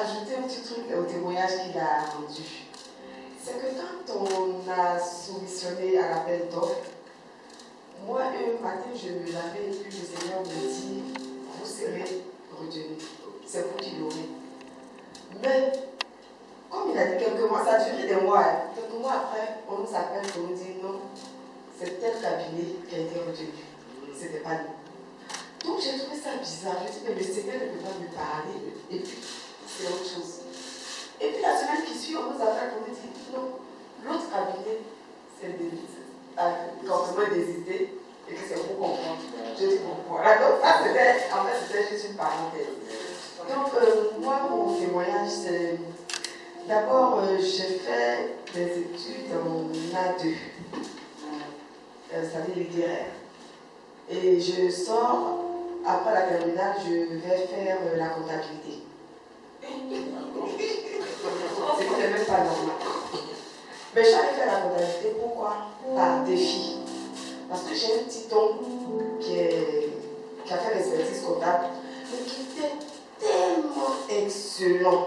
ajouter un petit truc au témoignage qu'il a rendu. C'est que quand on a soumissionné à l'appel d'offres, moi, un matin, je me lavais et puis le Seigneur me dit, vous serez retenus. C'est vous qui l'aurez. Mais, comme il a dit quelques mois, ça a duré des mois. Quelques mois après, on nous appelle pour nous dire non, c'est tel cabinet qui a été retenu. C'était pas nous. Donc j'ai trouvé ça bizarre. Je dis, mais le Seigneur ne peut pas me parler. Et puis, c'est autre chose. Et puis la semaine qui suit, on nous appelle pour nous dire non, l'autre cabinet, c'est complètement des idées et que c'est pour comprendre. Je dis pourquoi. Donc ça, c'était juste une parenthèse. Donc moi, mon témoignage, c'est d'abord, j'ai fait des études en A2, c'est-à-dire littéraire. Et je sors, après la terminale, je vais faire la comptabilité. C'était même pas normal. Mais j'allais faire la comptabilité, pourquoi? Par défi. Parce que j'ai un petit oncle qui a fait l'expertise comptable, mais qui était tellement excellent.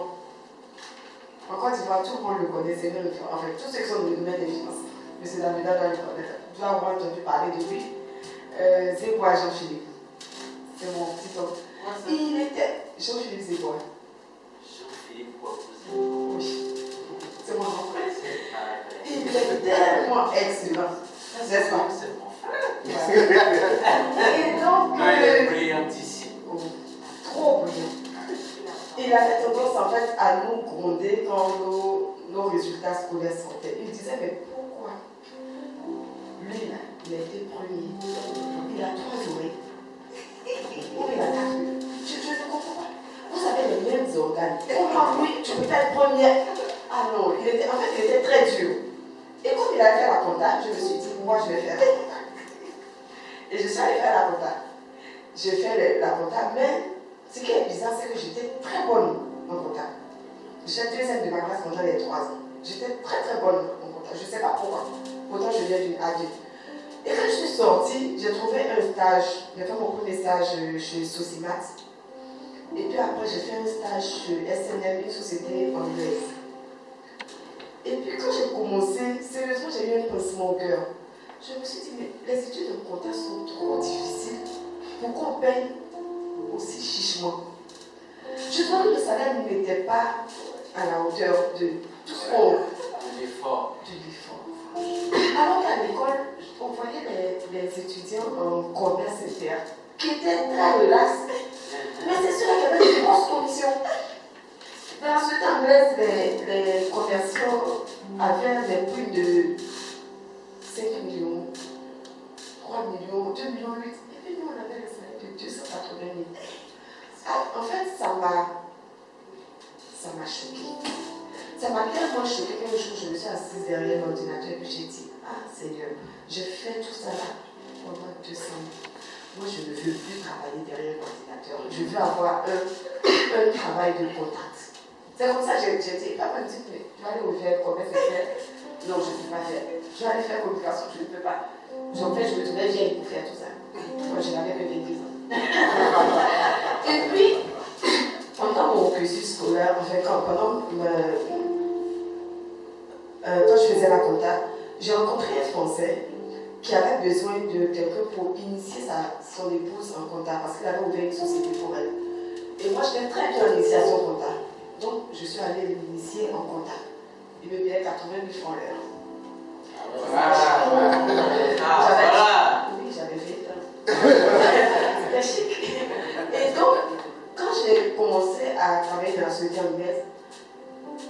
En Côte d'Ivoire, tout le monde le connaît, c'est même en fait, tous ceux qui sont dans le domaine des finances. M. Dameda doit le connaître. Tu dois avoir entendu parler de lui. Zébois Jean-Philippe. C'est mon petit oncle. Il était. Jean-Philippe Zébois. Jean-Philippe quoi? Oui. C'est mon oncle. Il était tellement excellent. C'est ça. C'est mon frère. Et donc. Il est brillantissime. Trop brillant. Il avait tendance en fait à nous gronder quand nos résultats scolaires sortaient. Il disait, mais pourquoi? Lui là, il a été premier. Il a 3 oreilles. Ou il a 4 yeux. Je ne comprends pas. Vous avez les mêmes organes. Comment lui, tu peux pas être premier? Ah non, il était très dur. Et comme il a fait la compta, je me suis dit, moi je vais faire la compta. Et je suis allée faire la compta. J'ai fait la compta, mais ce qui est bizarre, c'est que j'étais très bonne en compta. J'étais deuxième de ma classe quand j'avais 3 ans. J'étais très très bonne en compta. Je ne sais pas pourquoi. Pourtant, je viens d'une AD. Et quand je suis sortie, j'ai trouvé un stage. J'ai fait mon premier stage chez Socimat. Et puis après, j'ai fait un stage chez SNL, une société anglaise. Et puis quand j'ai commencé, sérieusement, j'ai eu un pincement au cœur. Je me suis dit, mais les études de compta sont trop difficiles pour qu'on paye aussi chichement. Je trouvais que le salaire n'était pas à la hauteur de tout ce qu'on... De l'effort. Alors qu'à l'école, on voyait les étudiants en commerce interne qui étaient très relax. Mais c'est ceux qui avaient de grosses conditions. Dans la société anglaise, les commerciaux avaient des prix de 5 millions, 3 millions, 2 millions 8. Et puis nous, on avait les salaires de 280 000. En fait, ça m'a choqué. Ça m'a tellement choqué qu'un jour, je me suis assise derrière l'ordinateur et puis j'ai dit, ah Seigneur, je fais tout ça là pendant 200 ans. Moi, je ne veux plus travailler derrière l'ordinateur. Je veux avoir un travail de contact. C'est comme ça que j'ai dit, papa me dit, mais tu vas aller au verre, commerce et faire. Non, je ne peux pas faire. Je vais aller faire communication, je ne peux pas. En fait, je me trouvais vieille pour faire tout ça. Moi, je n'avais que 22 ans. Et puis, pendant mon cursus scolaire, enfin, quand je faisais la compta, j'ai rencontré un Français qui avait besoin de quelqu'un pour initier son épouse en compta parce qu'il avait ouvert une société pour elle. Et moi, j'étais très bien en initiation compta. Donc, je suis allée l'initier en compta. Il me payait 80 000 francs l'heure. Oui, j'avais fait ça. C'était chic. Et donc, quand j'ai commencé à travailler dans la société anglaise,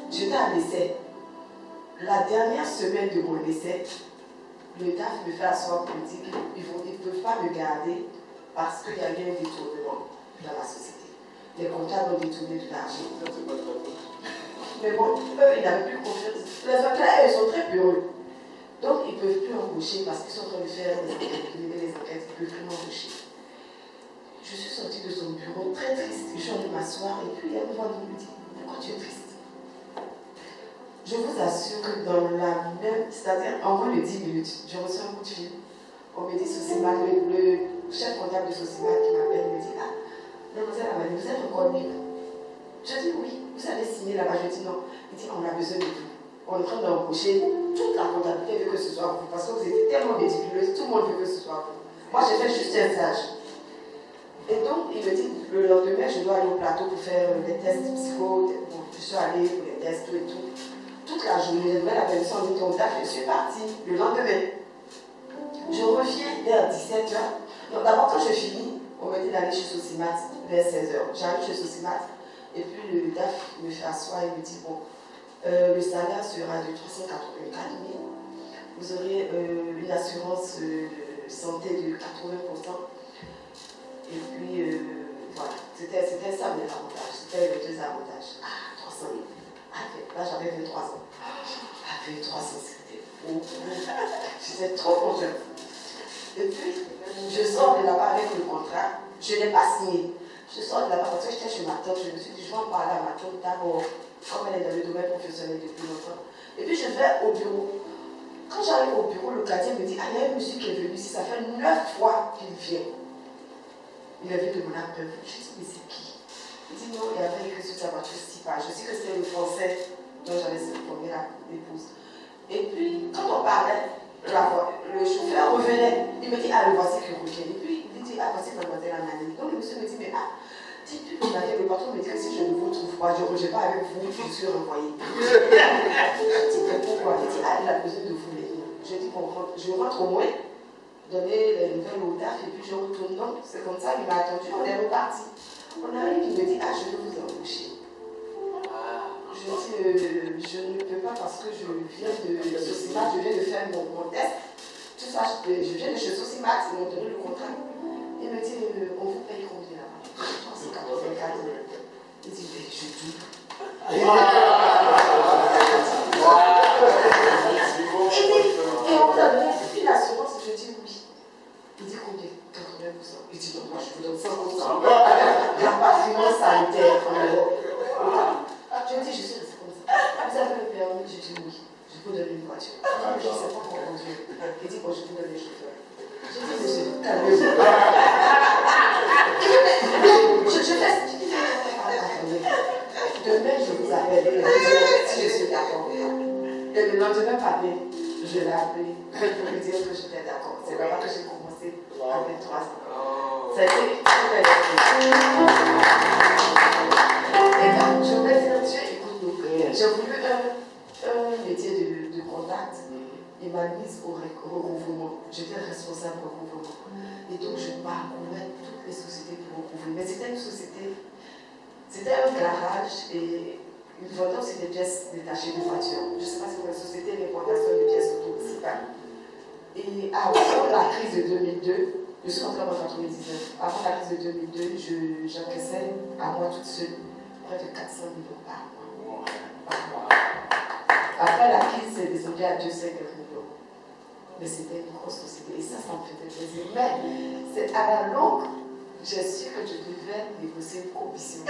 j'étais à l'essai. La dernière semaine de mon essai, le DAF me fait asseoir pour me dire qu'ils ne peuvent pas me garder parce qu'il y a eu un détournement dans la société. Les comptables ont détourné de l'argent. Mais bon, eux, ils n'avaient plus confiance. Les Anglais, ils sont très peureux. Donc, ils ne peuvent plus embaucher parce qu'ils sont en train de faire les enquêtes, ils ne peuvent plus m'embaucher. Je suis sortie de son bureau très triste. Je suis allée m'asseoir et puis elle me voit et me dit, pourquoi tu es triste? Je vous assure que dans la même, c'est-à-dire en moins de 10 minutes, je reçois un coup de fil. On me dit, Socimat, le chef comptable de Socimat qui m'appelle me dit, ah, mademoiselle Amani, vous êtes encore libre? Je dis oui, vous allez signer là-bas. Je dis non. Il dit, on a besoin de vous. On est en train d'embaucher toute la comptabilité veut que ce soit vous. Parce que vous êtes tellement méticuleuse, tout le monde veut que ce soit vous. Moi, j'ai fait juste un stage. Et donc, il me dit, le lendemain, je dois aller au plateau pour faire des tests psycho. Bon, je suis allée pour les tests, tout et tout. Toute la journée, j'avais la permission de ton taf, je suis partie le lendemain. Je reviens vers 17h. Donc, d'abord, quand je finis, on m'a dit d'aller chez Socimat vers 16h. J'arrive chez Socimat et puis le DAF me fait asseoir et me dit bon, le salaire sera de 384 000. Vous aurez une assurance santé de 80%. Et puis, voilà, c'était ça mes avantages. C'était les deux avantages. Ah, 300 000. Ah, là, j'avais 23 ans. Ah, 23 ans, c'était beaucoup. J'étais trop contente. Et puis, je sors de là-bas avec le contrat. Je n'ai pas signé. Je sors de là-bas parce que j'étais chez ma tante. Je me suis dit, je vais en parler à ma tante d'abord, comme elle est dans le domaine professionnel depuis longtemps. Et puis, je vais au bureau. Quand j'arrive au bureau, le gardien me dit, ah, il y a un monsieur qui est venu ici, ça fait 9 fois qu'il vient. Il est venu de mon après-midi. Je dis, mais c'est qui? Il dit, non, il y avait écrit sur sa voiture 6 pages. Je sais que c'était le français dont j'avais cette première épouse. Et puis, quand on parlait, le chauffeur revenait. Il me dit, ah, le voici qui revient. Et puis, il dit, ah, voici mademoiselle Anani. Donc, le monsieur me dit, mais ah, dis-tu que le patron me dit que si je ne vous trouve pas, je ne reviens pas avec vous, je suis renvoyé. Je dis, mais pourquoi? Il dit, ah, il a besoin de vous. Je dis, bon, je rentre au moins, donner les nouvelles au DAF, et puis je retourne. Donc, c'est comme ça, il m'a attendu, on est reparti. On arrive, il me dit, ah, je vais vous embaucher. Je dis, je ne peux pas parce que je viens de Socimat, je viens de faire mon test. Tout ça, je viens de chez Socimat, ils m'ont donné le contrat. Il me dit, on vous paye combien là-bas? C'est 84 000. Il dit, mais je dis. Et on vous a donné une assurance, je dis oui. Il dit combien? 80%. Il dit non, moi je vous donne 100%. Rapatriement sanitaire en Europe. Je dis, je suis restée comme ça. Vous avez le permis? Je dis oui. Je vous donne une voiture. Je ne sais pas comment conduire. Il dit, bon, je vous donne les chauffeurs. Je dis, monsieur, calmez-vous. Je fais ce qu'il dit. Demain, je vous appelle si je suis d'accord. Et le lendemain, pareil, je l'ai appelé pour lui dire que j'étais d'accord. C'est là-bas que j'ai commencé à 23 ans. Ça a été très bien. Et donc, je voulais dire, Dieu écoute nos prières. J'ai voulu un métier de contact. Il m'a mise au recouvrement. J'étais responsable du recouvrement. Et donc, je parcourais toutes les sociétés pour recouvrer. Mais c'était une société, c'était un garage et une vendeur aussi des pièces détachées de voitures. Je ne sais pas si c'est une société d'importation de pièces auto. Et avant la crise de 2002, je suis rentrée en 1999. Avant la crise de 2002, j'encaissais à moi toute seule près de 400 000 € par mois. Après la crise, c'est descendu à 200 000 €. Mais c'était une grosse société et ça me faisait plaisir. Mais c'est à la longue, j'ai su que je devais négocier une commission.